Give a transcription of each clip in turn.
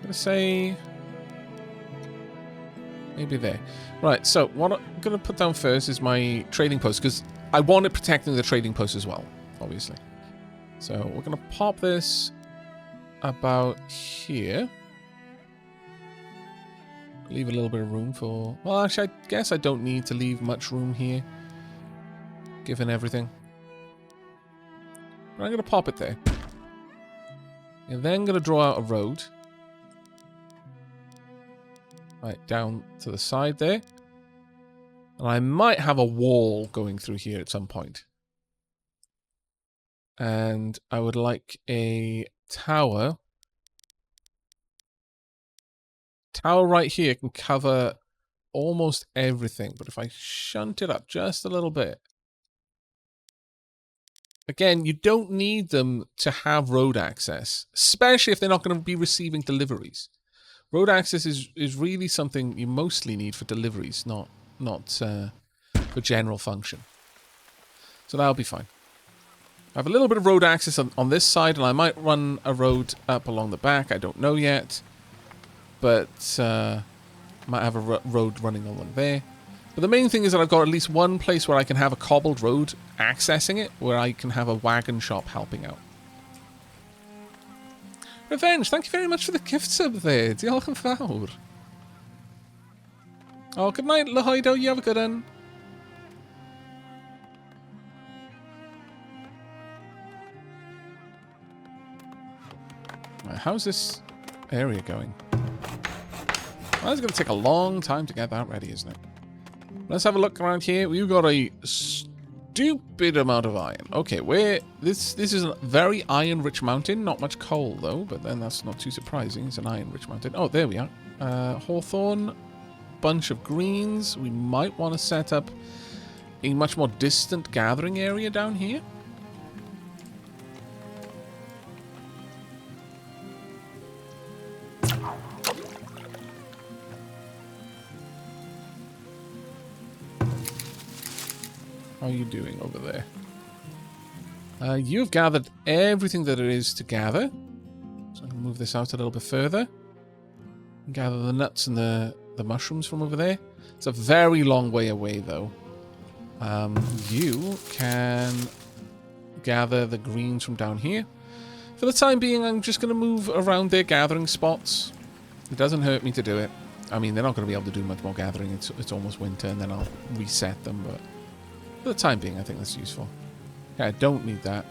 gonna say maybe there. Right, so what I'm gonna put down first is my trading post, because I want it protecting the trading post as well, obviously. So we're gonna pop this about here. Leave a little bit of room for... Well, actually, I guess I don't need to leave much room here, given everything. But I'm gonna pop it there. And then gonna draw out a road. Right, down to the side there. And I might have a wall going through here at some point. And I would like a tower. Tower right here can cover almost everything. But if I shunt it up just a little bit. Again, you don't need them to have road access. Especially if they're not going to be receiving deliveries. Road access is really something you mostly need for deliveries, not for general function. So that'll be fine. I have a little bit of road access on this side, and I might run a road up along the back. I don't know yet. But might have a road running along there. But the main thing is that I've got at least one place where I can have a cobbled road accessing it, where I can have a wagon shop helping out. Revenge, thank you very much for the gift sub there. Diolch yn fawr. Oh, good night, Lahoido. You have a good one. Right, how's this area going? Well, it's going to take a long time to get that ready, isn't it? Let's have a look around here. We've got a stupid amount of iron. Okay, this is a very iron-rich mountain. Not much coal, though, but then that's not too surprising. It's an iron-rich mountain. Oh, there we are. Hawthorn, bunch of greens. We might want to set up a much more distant gathering area down here. How are you doing over there? You've gathered everything that there is to gather. So I can move this out a little bit further. Gather the nuts and the mushrooms from over there. It's a very long way away, though. You can gather the greens from down here. For the time being, I'm just going to move around their gathering spots. It doesn't hurt me to do it. I mean, they're not going to be able to do much more gathering. It's almost winter, and then I'll reset them, but... For the time being, I think that's useful. Okay, I don't need that.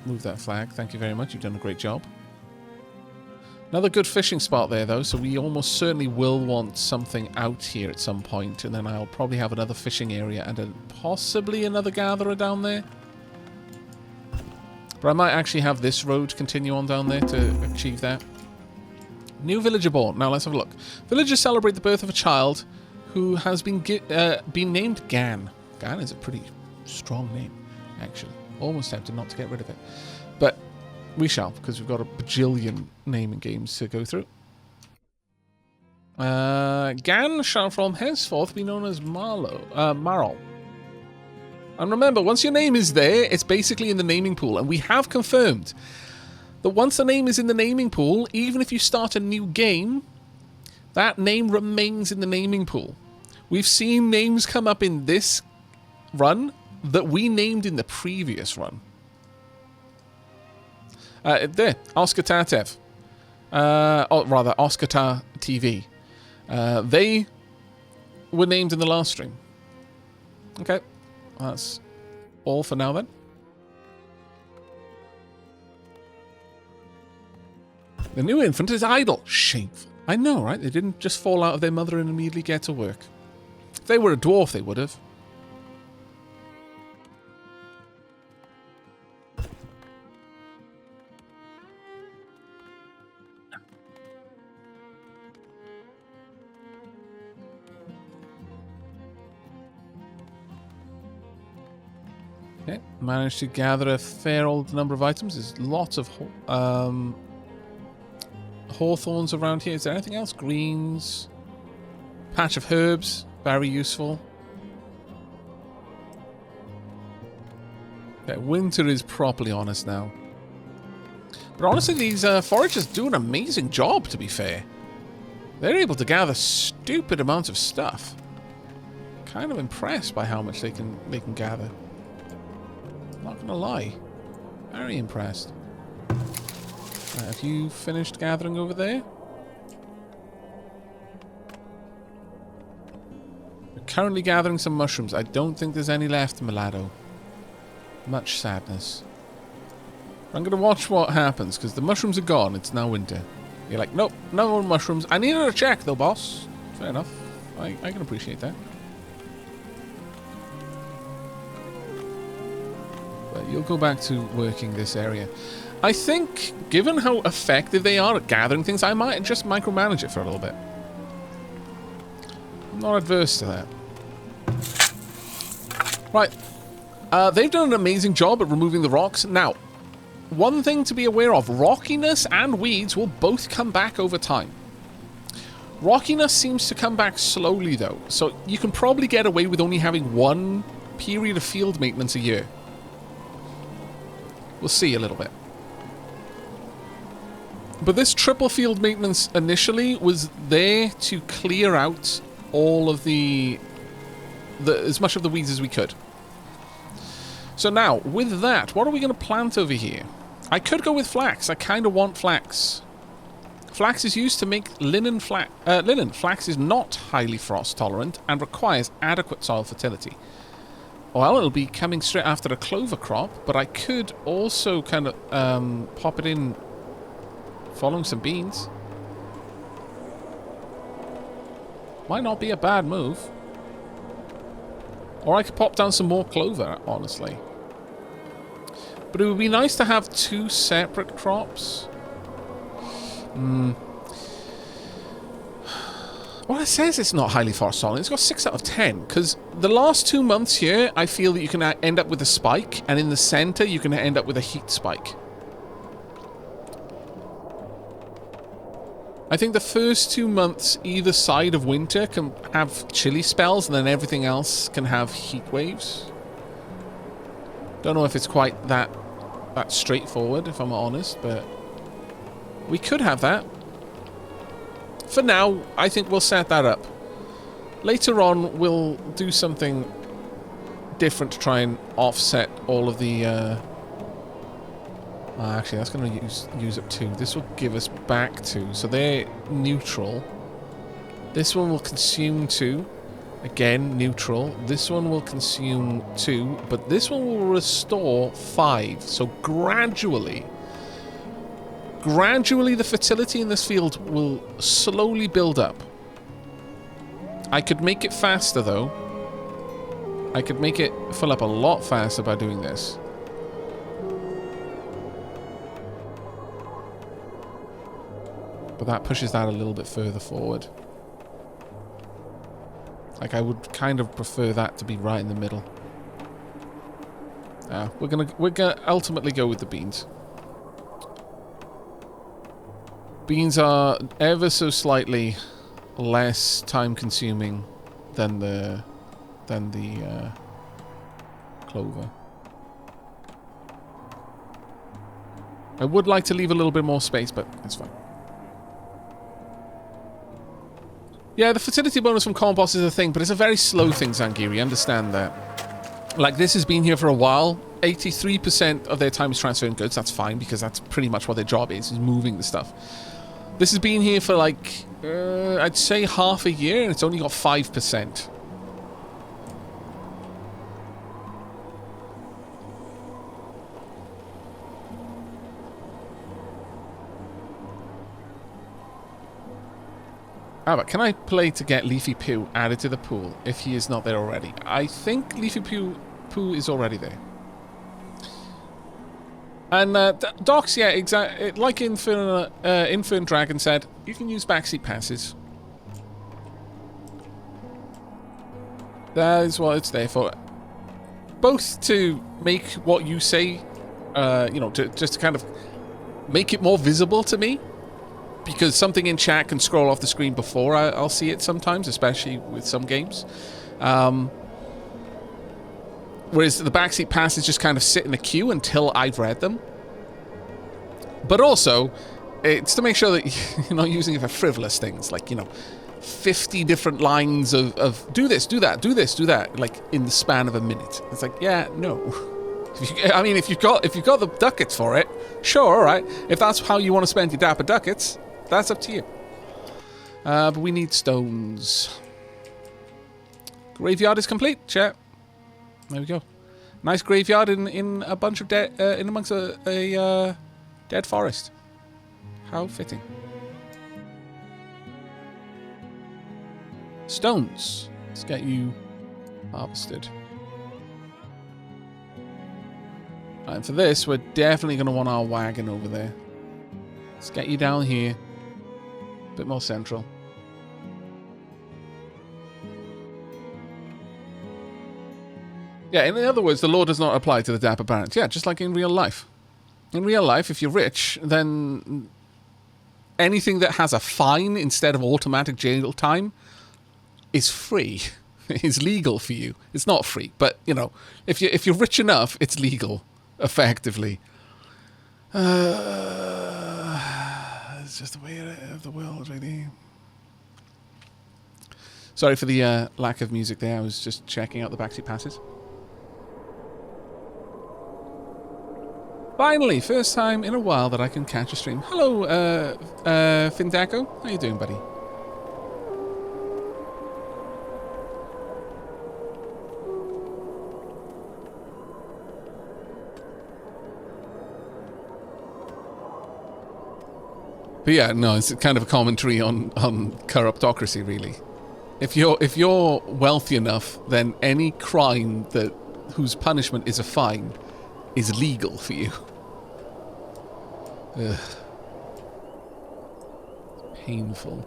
Move that flag. Thank you very much. You've done a great job. Another good fishing spot there, though, so we almost certainly will want something out here at some point, and then I'll probably have another fishing area and possibly another gatherer down there. But I might actually have this road continue on down there to achieve that. New villager born. Now let's have a look. Villagers celebrate the birth of a child who has been named Gan. Gan is a pretty strong name, actually. Almost tempted not to get rid of it. But we shall, because we've got a bajillion naming games to go through. Gan shall from henceforth be known as Marl. And remember, once your name is there, it's basically in the naming pool. And we have confirmed that once the name is in the naming pool, even if you start a new game, that name remains in the naming pool. We've seen names come up in this run that we named in the previous run. There, Oscar Tatev. Or rather, Oscar TV. They were named in the last stream. Okay, that's all for now then. The new infant is idle. Shameful. I know, right? They didn't just fall out of their mother and immediately get to work. If they were a dwarf, they would have. Okay, managed to gather a fair old number of items. There's lots of hawthorns around here. Is there anything else? Greens. Patch of herbs. Very useful. Okay, winter is properly on us now. But honestly, these foragers do an amazing job, to be fair. They're able to gather stupid amounts of stuff. Kind of impressed by how much they can gather. Not gonna lie. Very impressed. Have you finished gathering over there? We're currently gathering some mushrooms. I don't think there's any left, Milado. Much sadness. I'm going to watch what happens, because the mushrooms are gone. It's now winter. You're like, nope, no more mushrooms. I needed a check, though, boss. Fair enough. I can appreciate that. But you'll go back to working this area. I think, given how effective they are at gathering things, I might just micromanage it for a little bit. I'm not adverse to that. Right. They've done an amazing job at removing the rocks. Now, one thing to be aware of, rockiness and weeds will both come back over time. Rockiness seems to come back slowly, though, so you can probably get away with only having one period of field maintenance a year. We'll see a little bit. But this triple field maintenance initially was there to clear out all of as much of the weeds as we could. So now, with that, what are we going to plant over here? I could go with flax. I kind of want flax. Flax is used to make linen. Flax is not highly frost tolerant and requires adequate soil fertility. Well, it'll be coming straight after a clover crop, but I could also kind of pop it in following some beans. Might not be a bad move. Or I could pop down some more clover, honestly. But it would be nice to have two separate crops. Well, it says it's not highly frost tolerant. It's got 6 out of 10. Because the last 2 months here, I feel that you can end up with a spike. And in the center, you can end up with a heat spike. I think the first 2 months, either side of winter, can have chilly spells. And then everything else can have heat waves. Don't know if it's quite that straightforward, if I'm honest. But we could have that. For now, I think we'll set that up. Later on, we'll do something different to try and offset all of the... actually, that's going to use up 2. This will give us back 2. So they're neutral. This one will consume 2. Again, neutral. This one will consume 2. But this one will restore 5. So gradually... Gradually, the fertility in this field will slowly build up. I could make it faster, though. I could make it fill up a lot faster by doing this. But that pushes that a little bit further forward. Like, I would kind of prefer that to be right in the middle. We're gonna ultimately go with the beans. Beans are ever so slightly less time-consuming than the clover. I would like to leave a little bit more space, but it's fine. Yeah, the fertility bonus from compost is a thing, but it's a very slow thing, Zangiri. Understand that. Like, this has been here for a while. 83% of their time is transferring goods. That's fine, because that's pretty much what their job is moving the stuff. This has been here for, like, I'd say half a year, and it's only got 5%. But can I play to get Leafy Poo added to the pool if he is not there already? I think Leafy Poo is already there. And Docs, yeah, exactly. Like Infern Dragon said, you can use backseat passes. That is what it's there for. Both to make what you say, you know, just to kind of make it more visible to me. Because something in chat can scroll off the screen before I'll see it sometimes, especially with some games. Whereas the backseat passes just kind of sit in a queue until I've read them. But also, it's to make sure that you're not using it for frivolous things, like, 50 different lines of do this, do that, do this, do that, like in the span of a minute. It's like, yeah, no. If you've got the ducats for it, sure, all right. If that's how you want to spend your dapper ducats, that's up to you. But we need stones. Graveyard is complete, chat. There we go. Nice graveyard in a bunch of in amongst a dead forest. How fitting. Stones. Let's get you harvested. And for this, we're definitely going to want our wagon over there. Let's get you down here. A bit more central. Yeah, in other words, the law does not apply to the dapper barons. Yeah, just like in real life. In real life, if you're rich, then anything that has a fine instead of automatic jail time is free. Is legal for you. It's not free, but, if you're rich enough, it's legal, effectively. It's just the way of the world, really. Sorry for the lack of music there. I was just checking out the backseat passes. Finally, first time in a while that I can catch a stream. Hello, Findaco. How you doing, buddy? But yeah, no, it's kind of a commentary on corruptocracy, really. If you're wealthy enough, then any crime whose punishment is a fine is legal for you. Ugh. Painful.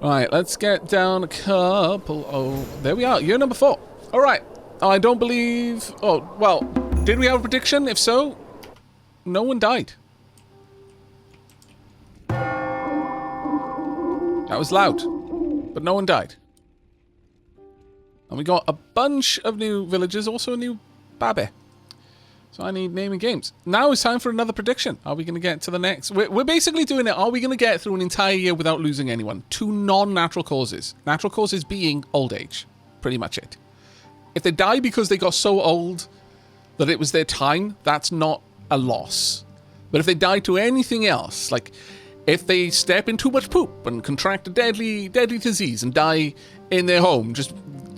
Right, let's get down a couple. Oh, there we are. Year number 4. All right. I don't believe. Oh, well, did we have a prediction? If so, no one died. That was loud, but no one died. And we got a bunch of new villagers, also a new Babe. So I need naming games. Now it's time for another prediction. Are we going to get to the next? We're basically doing it. Are we going to get through an entire year without losing anyone? 2 non-natural causes. Natural causes being old age. Pretty much it. If they die because they got so old that it was their time, that's not a loss. But if they die to anything else, like if they step in too much poop and contract a deadly disease and die in their home, just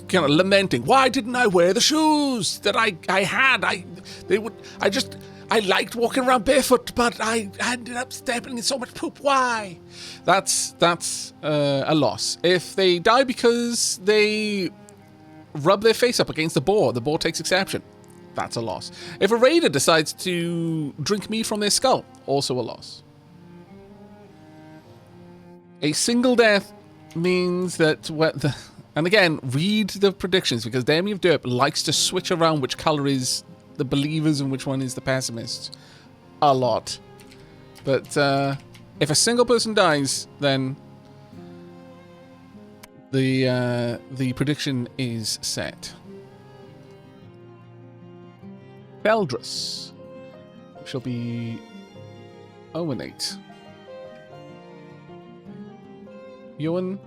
kind of lamenting, why didn't I wear the shoes that I had? I liked walking around barefoot, but I ended up stepping in so much poop. Why? That's a loss. If they die because they rub their face up against the boar takes exception. That's a loss. If a raider decides to drink meat from their skull, also a loss. A single death means that and again, read the predictions, because Demi of Derp likes to switch around which color is the believers and which one is the pessimists a lot. But if a single person dies, then the prediction is set. Beldrus shall be Owenate. Ewan,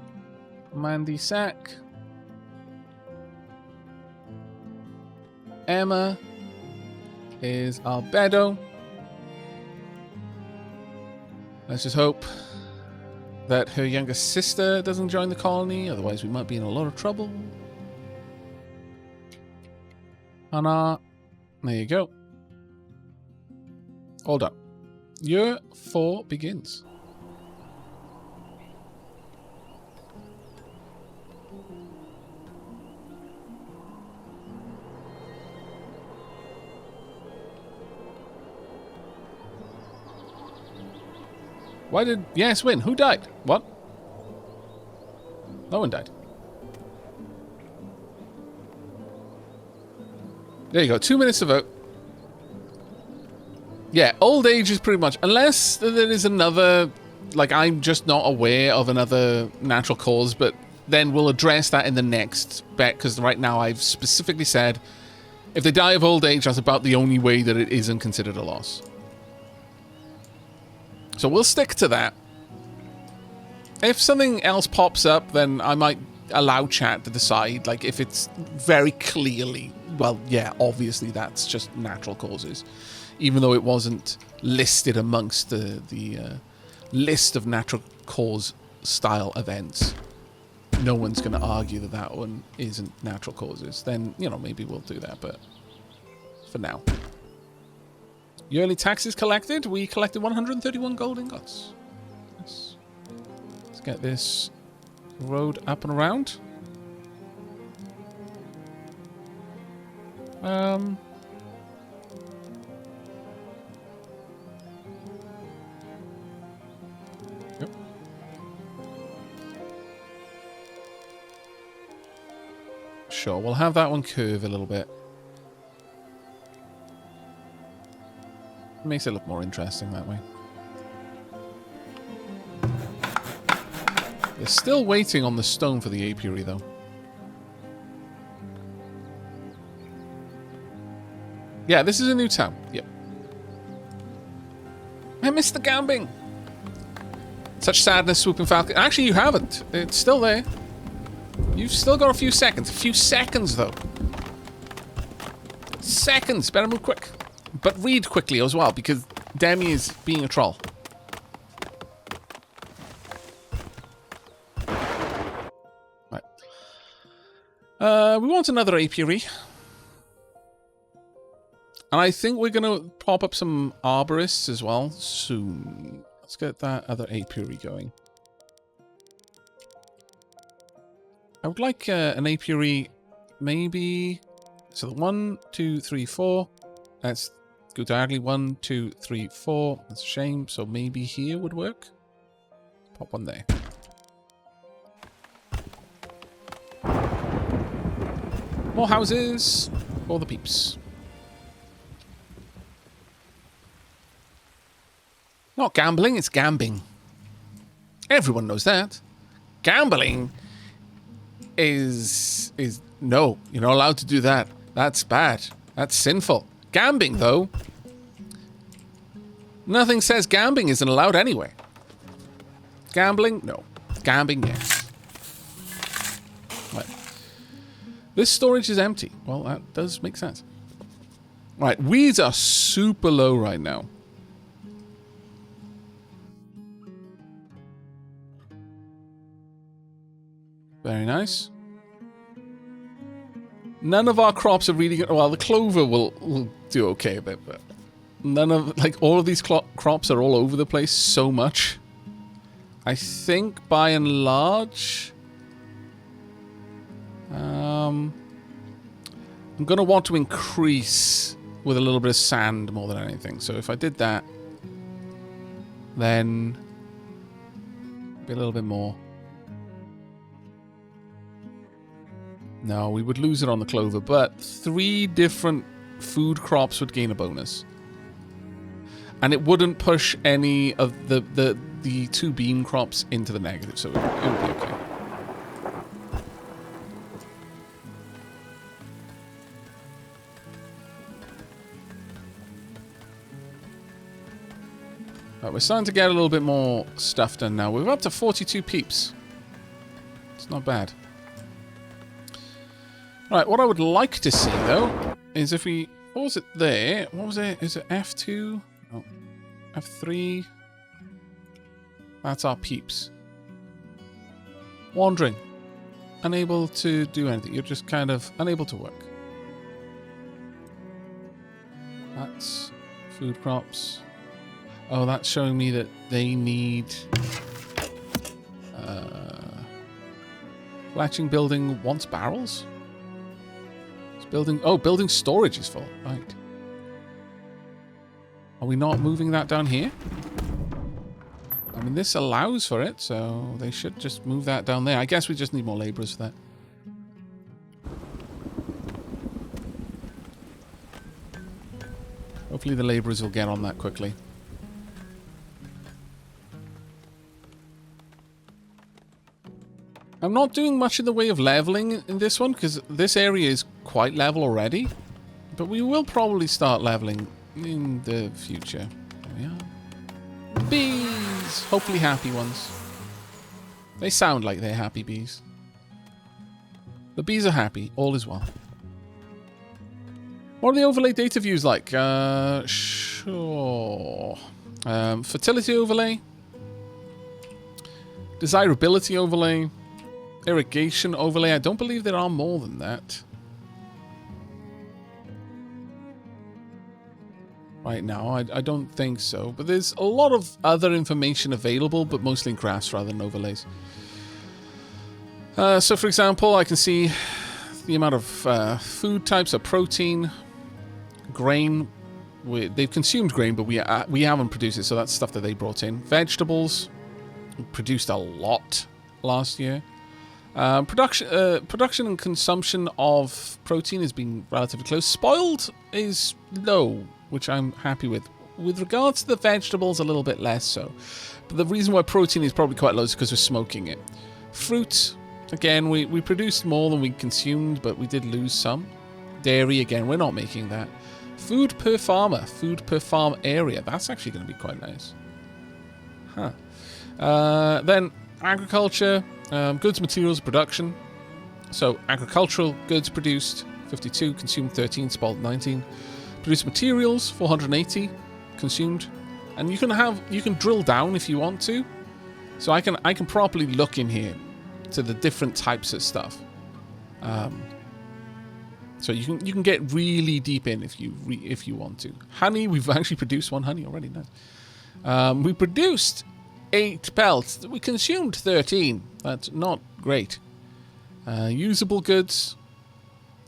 Mandy Sack, Emma is Albedo. Let's just hope that her younger sister doesn't join the colony, otherwise we might be in a lot of trouble. Anna, there you go. All done. Year 4 begins. Why did Yes win? Who died? What? No one died. There you go. 2 minutes to vote. Yeah, old age is pretty much... Unless there is another... Like, I'm just not aware of another natural cause, but then we'll address that in the next bet, because right now I've specifically said if they die of old age, that's about the only way that it isn't considered a loss. So we'll stick to that. If something else pops up, then I might allow chat to decide. Like, if it's very clearly... Well, yeah, obviously that's just natural causes. Even though it wasn't listed amongst the list of natural cause style events. No one's going to argue that that one isn't natural causes. Then, you know, maybe we'll do that, but for now. Yearly taxes collected. We collected 131 gold ingots. Let's get this road up and around. Yep. Sure, we'll have that one curve a little bit. Makes it look more interesting that way. They're still waiting on the stone for the apiary, though. Yeah, this is a new town. Yep. I missed the gambling. Such sadness, swooping falcon. Actually, you haven't. It's still there. You've still got a few seconds. A few seconds, though. Seconds. Better move quick. But read quickly as well, because Demi is being a troll. Right. We want another apiary. And I think we're going to pop up some arborists as well soon. Let's get that other apiary going. I would like an apiary, maybe... So 1, 2, 3, 4. Let's go diagonally. 1, 2, 3, 4. That's a shame. So maybe here would work. Pop one there. More houses for the peeps. Not gambling, it's gambling. Everyone knows that. Gambling is no, you're not allowed to do that. That's bad. That's sinful. Gambling, though, nothing says gambling isn't allowed anyway. Gambling, no. Gambling, yes. Right. This storage is empty. Well, that does make sense. Right, weeds are super low right now. Very nice. None of our crops are really good. Well, the clover will do okay a bit, but none of, like, all of these crops are all over the place so much. I think by and large, I'm going to want to increase with a little bit of sand more than anything. So if I did that, then be a little bit more. No, we would lose it on the clover, but 3 different food crops would gain a bonus. And it wouldn't push any of the 2 bean crops into the negative, so it would be okay. Right, we're starting to get a little bit more stuff done now. We're up to 42 peeps. It's not bad. Right, what I would like to see, though, is if we... What was it there? What was it? Is it F2? Oh, F3? That's our peeps. Wandering. Unable to do anything. You're just kind of unable to work. That's food crops. Oh, that's showing me that they need... Fletching building wants barrels? Building, oh, building storage is full. Right. Are we not moving that down here? I mean, this allows for it, so they should just move that down there. I guess we just need more laborers for that. Hopefully the laborers will get on that quickly. I'm not doing much in the way of leveling in this one, because this area is quite level already. But we will probably start leveling in the future. There we are. bees! Hopefully happy ones. They sound like they're happy bees. The bees are happy. All is well. What are the overlay data views like? Sure. Fertility overlay. Desirability overlay. Irrigation overlay. I don't believe there are more than that. Right now, I don't think so. But there's a lot of other information available, but mostly in graphs rather than overlays. So, for example, I can see the amount of food types of protein, grain. They've consumed grain, but we haven't produced it, so that's stuff that they brought in. Vegetables, we produced a lot last year. Production and consumption of protein has been relatively close. Spoiled is low, which I'm happy with. With regards to the vegetables, a little bit less so. But the reason why protein is probably quite low is because we're smoking it. Fruit, again, we produced more than we consumed, but we did lose some. Dairy, again, we're not making that. Food per farmer, food per farm area. That's actually going to be quite nice. Huh. Then agriculture, goods, materials, production. So agricultural goods produced 52, consumed 13, spoiled 19. Produced materials 480, consumed. And you can drill down if you want to. So I can properly look in here to the different types of stuff. So you can get really deep in if you want to. Honey, we've actually produced 1 honey already. Nice. We produced 8 pelts. We consumed 13. That's not great. Usable goods.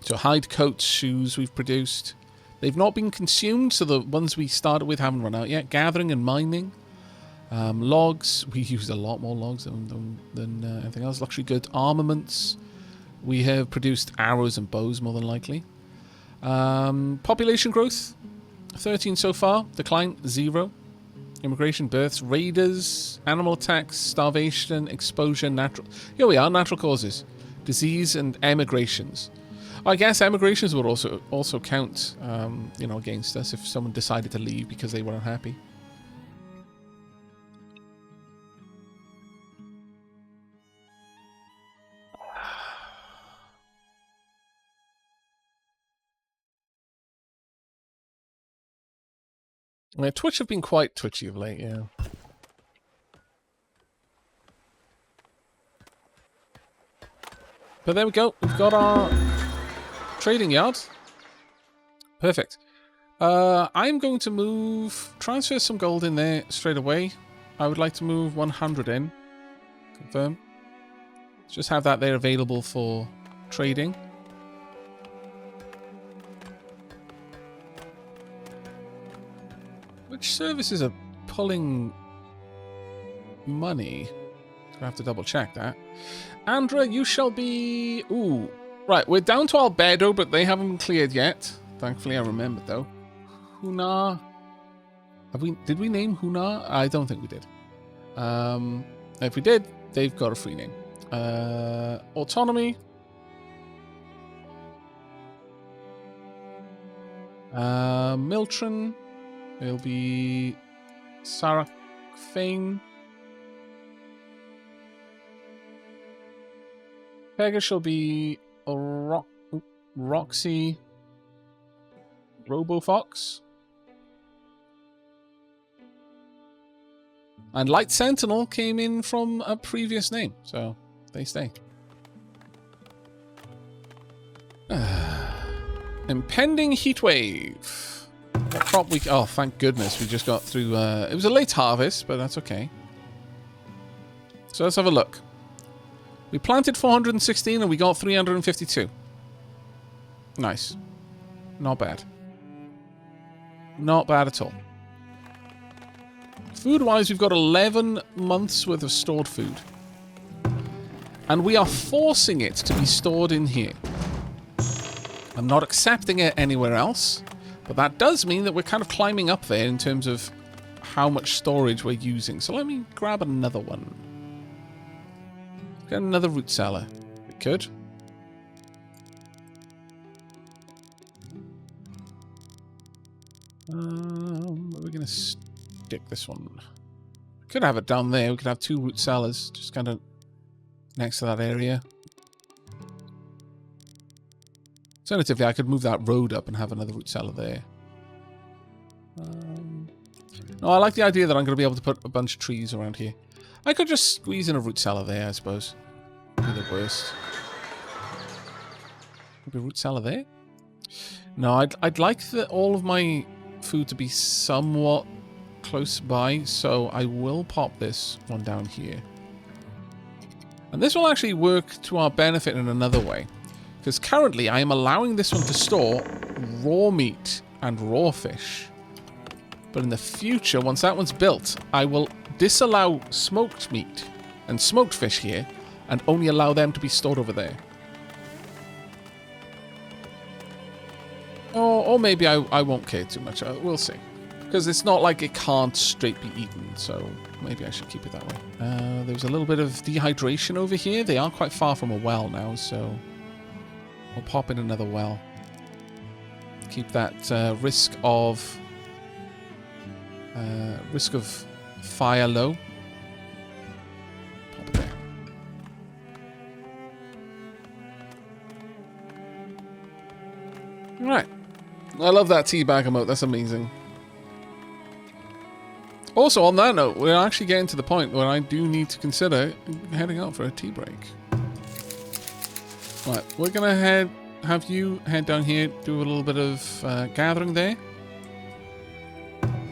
So hide coats, shoes we've produced. They've not been consumed, so the ones we started with haven't run out yet. Gathering and mining. Logs. We used a lot more logs than anything else. Luxury goods. Armaments. We have produced arrows and bows, more than likely. Population growth. 13 so far. Decline, 0. Immigration, births, raiders, animal attacks, starvation, exposure, natural... Here we are, natural causes. Disease and emigrations. I guess emigrations would also count, against us if someone decided to leave because they were unhappy. Yeah, Twitch have been quite twitchy of late, yeah. But there we go. We've got our trading yard. Perfect. I'm going to transfer some gold in there straight away. I would like to move 100 in. Confirm. Just have that there available for trading. Which services are pulling money? Gonna have to double check that. Andra, you shall be... Ooh. Right, we're down to Albedo, but they haven't been cleared yet. Thankfully, I remembered, though. Hunar. Did we name Hunar? I don't think we did. If we did, they've got a free name. Autonomy. Miltron. It'll be Sarah Fane. Pega shall be Roxy Robofox. And Light Sentinel came in from a previous name, so they stay. Impending heatwave. What crop we... Oh, thank goodness we just got through... it was a late harvest, but that's okay. So let's have a look. We planted 416 and we got 352. Nice. Not bad. Not bad at all. Food-wise, we've got 11 months worth of stored food. And we are forcing it to be stored in here. I'm not accepting it anywhere else. But that does mean that we're kind of climbing up there in terms of how much storage we're using. So let me grab another one. Get another root cellar. We could. We're going to stick this one. Could have it down there. We could have 2 root cellars just kind of next to that area. Alternatively, I could move that road up and have another root cellar there. No, I like the idea that I'm going to be able to put a bunch of trees around here. I could just squeeze in a root cellar there, I suppose. Be the worst. Maybe a root cellar there? No, I'd like all of my food to be somewhat close by, so I will pop this one down here. And this will actually work to our benefit in another way. Because currently I am allowing this one to store raw meat and raw fish. But in the future, once that one's built, I will disallow smoked meat and smoked fish here and only allow them to be stored over there. Or maybe I won't care too much. We'll see. Because it's not like it can't straight be eaten, so maybe I should keep it that way. There's a little bit of dehydration over here. They are quite far from a well now, so we'll pop in another well. Keep that risk of fire low. Pop it there. Right. I love that tea bag emote. That's amazing. Also, on that note, we're actually getting to the point where I do need to consider heading out for a tea break. Right, we're gonna have you head down here, do a little bit of gathering there.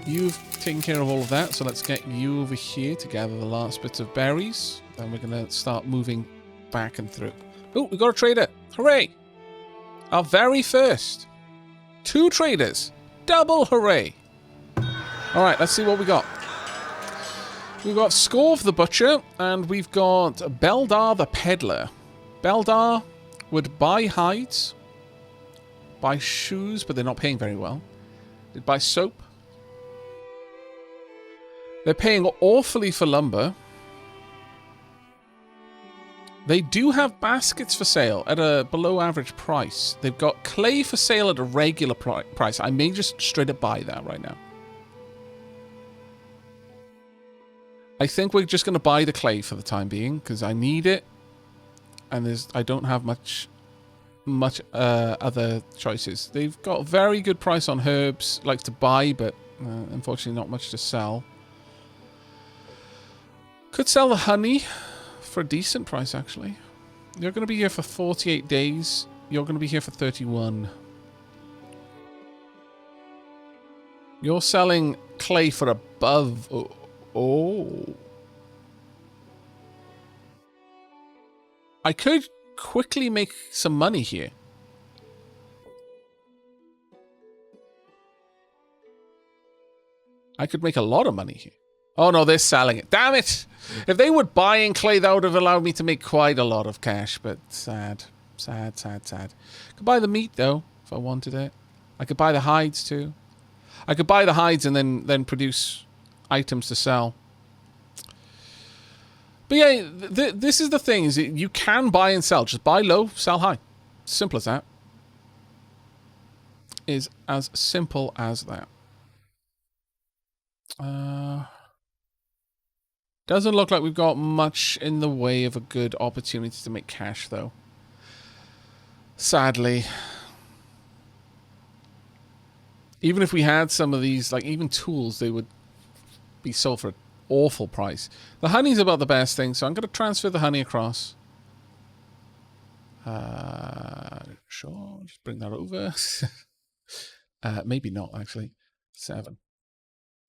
You've taken care of all of that, so let's get you over here to gather the last bits of berries. Then we're gonna start moving back and through. Oh, we got a trader! Hooray! Our very first. 2 traders. Double hooray! Alright, let's see what we got. We've got Scorv the Butcher, and we've got Beldar the Peddler. Beldar would buy hides, buy shoes, but they're not paying very well. They'd buy soap. They're paying awfully for lumber. They do have baskets for sale at a below average price. They've got clay for sale at a regular price. I may just straight up buy that right now. I think we're just going to buy the clay for the time being because I need it, and I don't have much other choices. They've got a very good price on herbs, like to buy, but unfortunately not much to sell. Could sell the honey for a decent price, actually. You're going to be here for 48 days. You're going to be here for 31. You're selling clay for above... Oh. I could quickly make some money here. I could make a lot of money here. Oh no, they're selling it. Damn it! If they were buying clay, that would have allowed me to make quite a lot of cash, but sad. Sad, sad, sad. Could buy the meat, though, if I wanted it. I could buy the hides, too. I could buy the hides and then produce items to sell. But yeah, this is the thing, is you can buy and sell. Just buy low, sell high. Simple as that. Is as simple as that. Doesn't look like we've got much in the way of a good opportunity to make cash, though. Sadly. Even if we had some of these, like even tools, they would be sold for an awful price. The honey's about the best thing, so I'm going to transfer the honey across. Sure, just bring that over. Maybe not, actually. 7.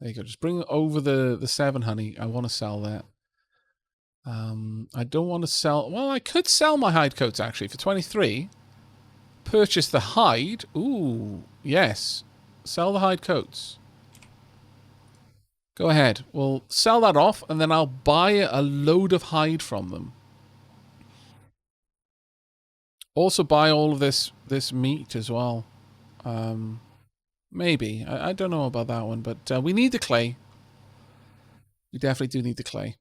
There you go. Just bring over the 7 honey. I want to sell that. I don't want to sell... Well, I could sell my hide coats, actually, for 23. Purchase the hide. Ooh, yes. Sell the hide coats. Go ahead. We'll sell that off, and then I'll buy a load of hide from them. Also buy all of this meat as well. Maybe. I don't know about that one, but we need the clay. We definitely do need the clay.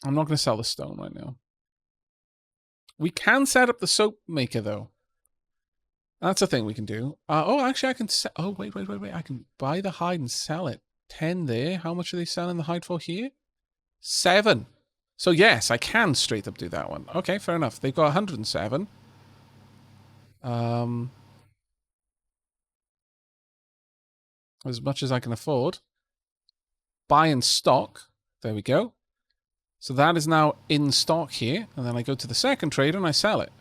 I'm not going to sell the stone right now. We can set up the soap maker, though. That's a thing we can do. Oh, actually, I can sell... Oh, wait. I can buy the hide and sell it. 10 there. How much are they selling the hide for here? 7. So, yes, I can straight up do that one. Okay, fair enough. They've got 107. As much as I can afford. Buy in stock. There we go. So that is now in stock here. And then I go to the second trader and I sell it.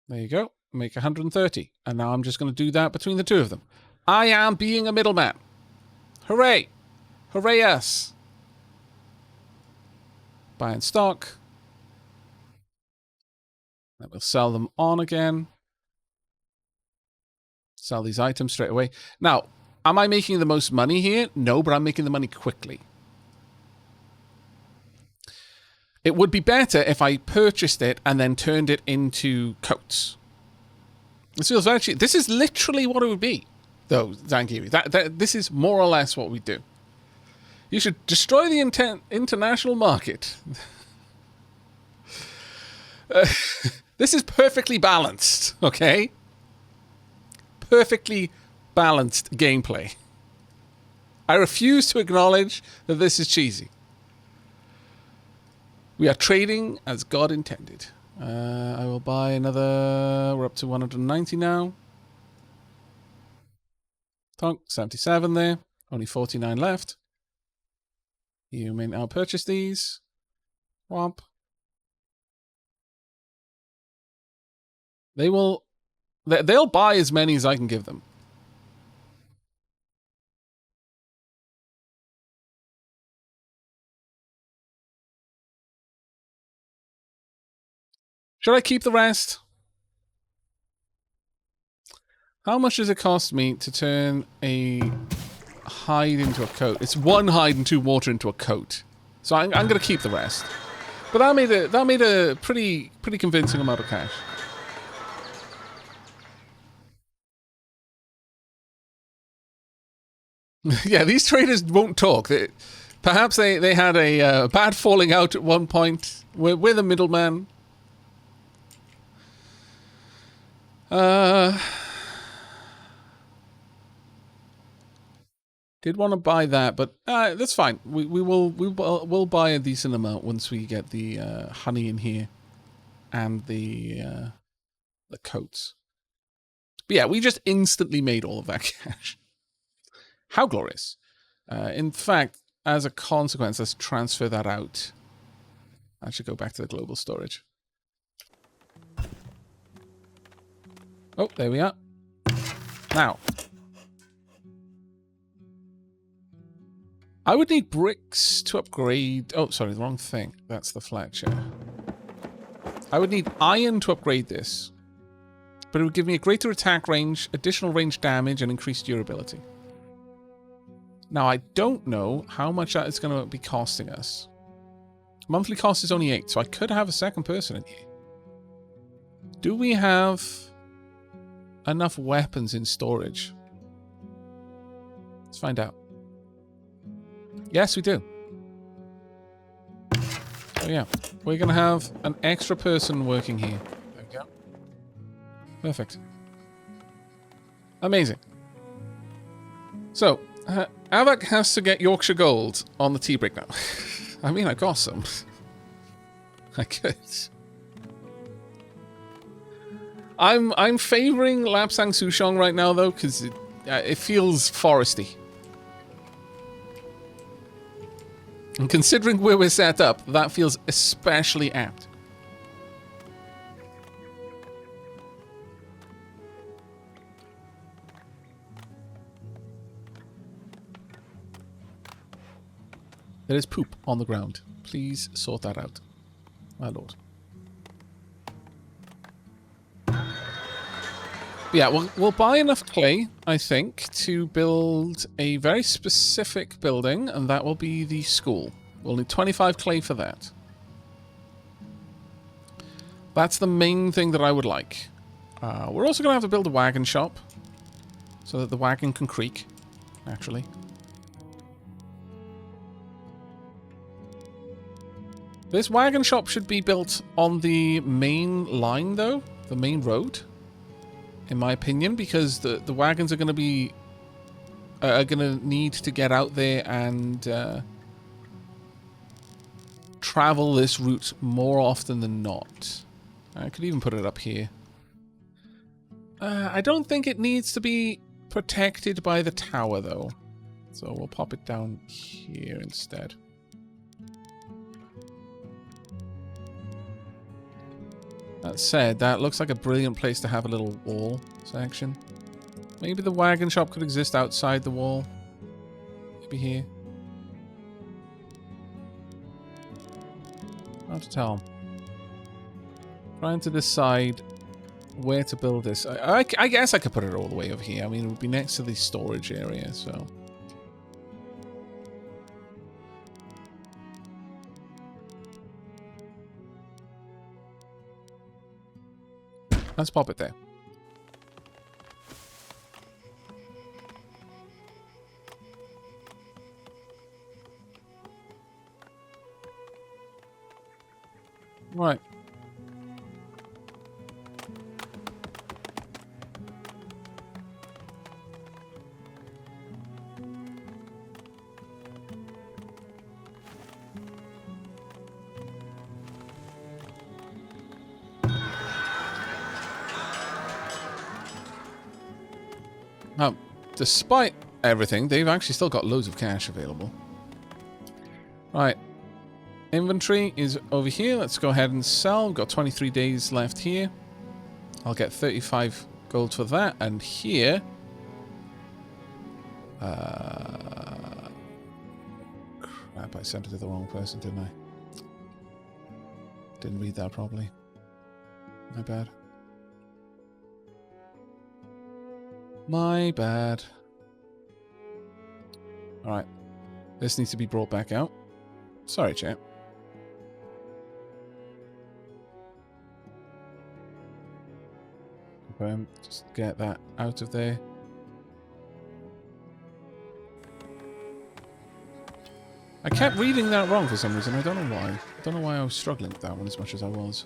There you go. Make 130. And now I'm just going to do that between the two of them. I am being a middleman. Hooray. Hooray us. Buy in stock. Then we'll sell them on again. Sell these items straight away. Now, am I making the most money here? No, but I'm making the money quickly. It would be better if I purchased it and then turned it into coats. This feels actually... This is literally what it would be, though, Zangief. This is more or less what we do. You should destroy the international market. This is perfectly balanced, okay? Perfectly balanced gameplay. I refuse to acknowledge that this is cheesy. We are trading as God intended. I will buy another... We're up to 190 now. Tonk, 77 there. Only 49 left. You may now purchase these. Womp. They will... They'll buy as many as I can give them. Should I keep the rest? How much does it cost me to turn a hide into a coat? It's 1 hide and 2 water into a coat. So I'm going to keep the rest. But that made a pretty convincing amount of cash. Yeah, these traders won't talk. Perhaps they had a bad falling out at one point. We're the middleman. Did want to buy that, but that's fine. We'll buy a decent amount once we get the honey in here and the coats. But yeah, we just instantly made all of that cash. How glorious! In fact, as a consequence, let's transfer that out. I should go back to the global storage. Oh, there we are. Now, I would need bricks to upgrade... Oh, sorry, the wrong thing. That's the Fletcher. I would need iron to upgrade this. But it would give me a greater attack range, additional range damage, and increased durability. Now, I don't know how much that is going to be costing us. Monthly cost is only 8, so I could have a second person in here. Do we have enough weapons in storage? Let's find out. Yes, we do. Oh yeah, we're going to have an extra person working here. There we go. Perfect. Amazing. So, Aavak has to get Yorkshire Gold on the tea brick now. I mean, I got some. I could. I'm favouring Lapsang Souchong right now, though, because it feels foresty. And considering where we're set up, that feels especially apt. There is poop on the ground. Please sort that out, my lord. Yeah, we'll buy enough clay, I think, to build a very specific building, and that will be the school. We'll need 25 clay for that. That's the main thing that I would like. We're also going to have to build a wagon shop, so that the wagon can creak, naturally. This wagon shop should be built on the main line, though. The main road. In my opinion, because the wagons are going to be... are going to need to get out there and... travel this route more often than not. I could even put it up here. I don't think it needs to be protected by the tower, though. So we'll pop it down here instead. That said, that looks like a brilliant place to have a little wall section. Maybe the wagon shop could exist outside the wall. Maybe here. Hard to tell. Trying to decide where to build this. I guess I could put it all the way over here. I mean, it would be next to the storage area, so... Let's pop it there. Right. Now, despite everything, they've actually still got loads of cash available. Right. Inventory is over here. Let's go ahead and sell. We've got 23 days left here. I'll get 35 gold for that. And here... crap, I sent it to the wrong person, didn't I? Didn't read that properly. My bad. My bad. Alright. This needs to be brought back out. Sorry, chat. Just get that out of there. I kept reading that wrong for some reason. I don't know why. I don't know why I was struggling with that one as much as I was.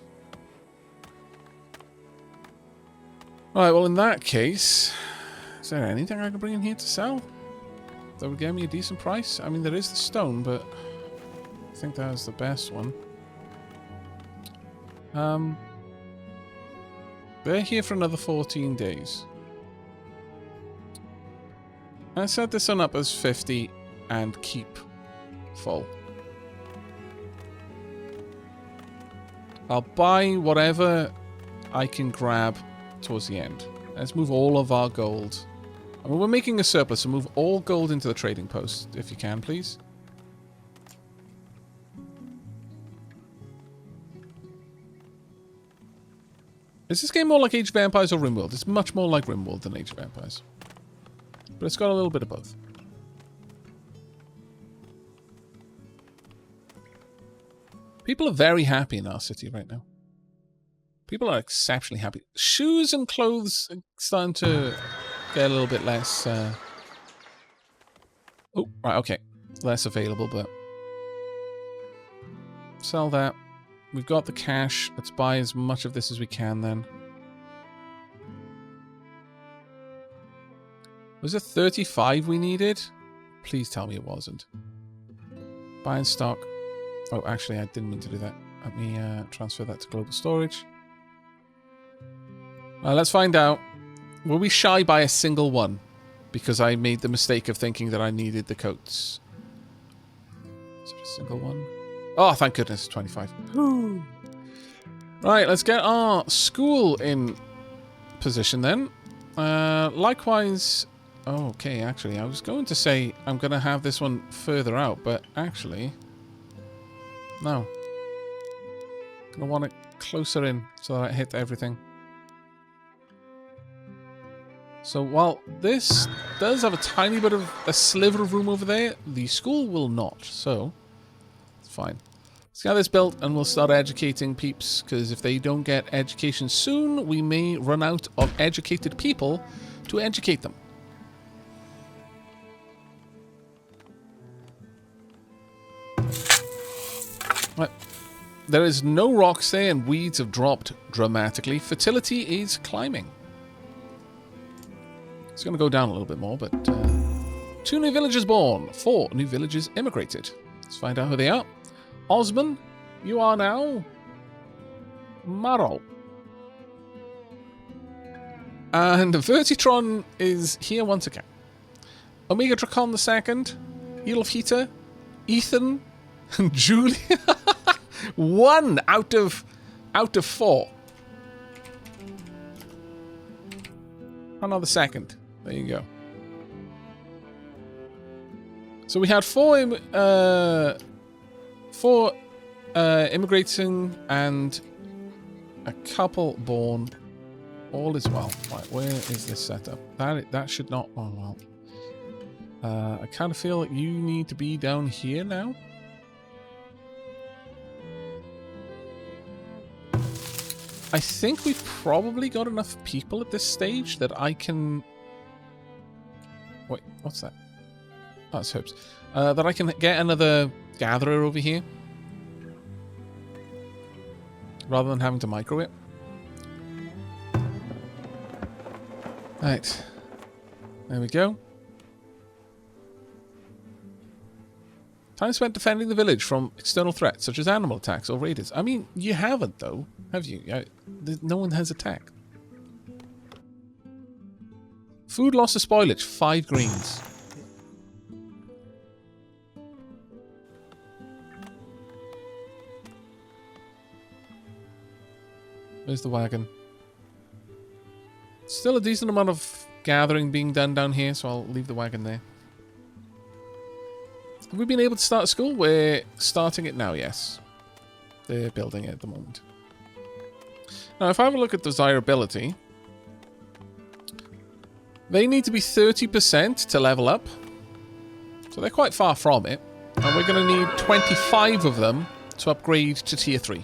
Alright, well in that case... Is there anything I can bring in here to sell? That would get me a decent price? I mean, there is the stone, but... I think that was the best one. They're here for another 14 days. I set this one up as 50 and keep full. I'll buy whatever I can grab towards the end. Let's move all of our gold. I mean, we're making a surplus, so move all gold into the trading post, if you can, please. Is this game more like Age of Empires or RimWorld? It's much more like RimWorld than Age of Empires. But it's got a little bit of both. People are very happy in our city right now. People are exceptionally happy. Shoes and clothes are starting to get a little bit less... Oh, right, okay. Less available, but... Sell that. We've got the cash. Let's buy as much of this as we can then. Was it 35 we needed? Please tell me it wasn't. Buying stock. Oh, actually, I didn't mean to do that. Let me transfer that to global storage. Let's find out. Were we shy by a single one? Because I made the mistake of thinking that I needed the coats. Is it a single one? Oh, thank goodness, 25. Woo. Right, let's get our school in position then. Likewise... Oh, okay, actually, I was going to say I'm going to have this one further out, but actually... No. I'm going to want it closer in so that I hit everything. So while this does have a tiny bit of a sliver of room over there, the school will not, so... Fine. Let's get this built and we'll start educating peeps, because if they don't get education soon, we may run out of educated people to educate them. Right. There is no rocks there, and weeds have dropped dramatically. Fertility is climbing. It's going to go down a little bit more, but 2 new villages born, 4 new villages immigrated. Let's find out who they are. Osman, you are now Maro. And Vertitron is here once again. Omega Dracon II, Elfhita, Ethan, and Julia. 1 out of 4. Another second. There you go. So we had 4 immigrating and a couple born. All is well. Right, where is this setup? That should not. Oh well. I kind of feel like you need to be down here now. I think we've probably got enough people at this stage that I can... Wait, what's that? Oh, it's herbs. That I can get another gatherer over here. Rather than having to micro it. Right. There we go. Time spent defending the village from external threats, such as animal attacks or raiders. I mean, you haven't, though, have you? No one has attacked. Food loss or spoilage, 5 greens. Where's the wagon? Still a decent amount of gathering being done down here, so I'll leave the wagon there. Have we been able to start school? We're starting it now, yes. They're building it at the moment. Now, if I have a look at desirability, they need to be 30% to level up. So they're quite far from it. And we're going to need 25 of them to upgrade to tier 3.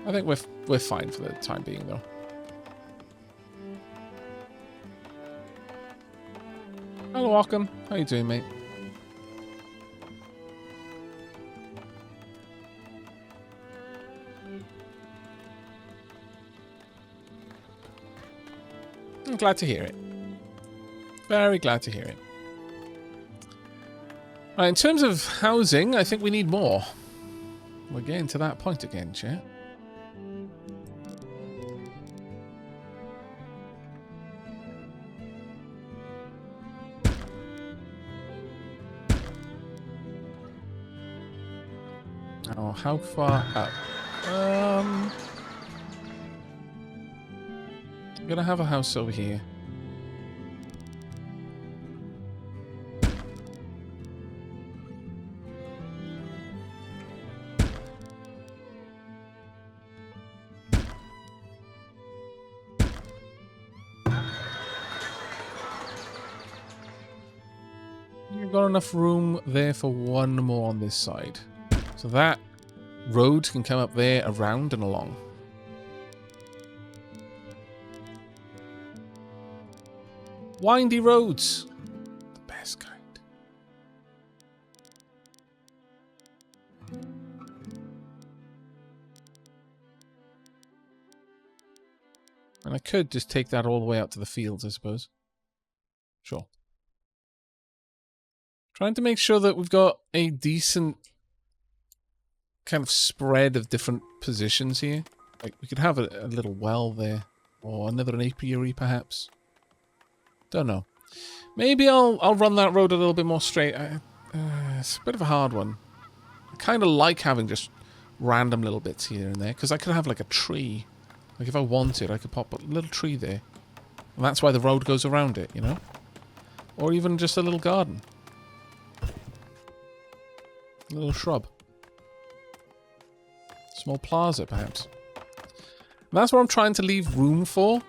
I think we're fine for the time being, though. Hello, Ockham. How you doing, mate? I'm glad to hear it. Very glad to hear it. Right, in terms of housing, I think we need more. We're getting to that point again, chat. Oh, how far up? I'm gonna have a house over here. You've got enough room there for 1 more on this side. So that road can come up there, around and along. Windy roads. The best kind. And I could just take that all the way out to the fields, I suppose. Sure. Trying to make sure that we've got a decent kind of spread of different positions here. Like, we could have a little well there. Or another apiary, perhaps. Don't know. Maybe I'll run that road a little bit more straight. It's a bit of a hard one. I kind of like having just random little bits here and there. Because I could have, like, a tree. Like, if I wanted, I could pop a little tree there. And that's why the road goes around it, you know? Or even just a little garden. A little shrub. Small plaza, perhaps. And that's what I'm trying to leave room for.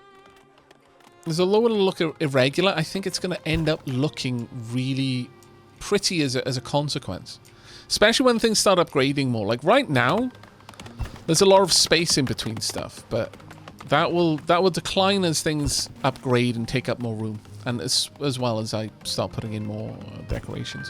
Because although it'll look irregular, I think it's going to end up looking really pretty as a consequence. Especially when things start upgrading more. Like right now, there's a lot of space in between stuff, but that will decline as things upgrade and take up more room, and as well as I start putting in more decorations.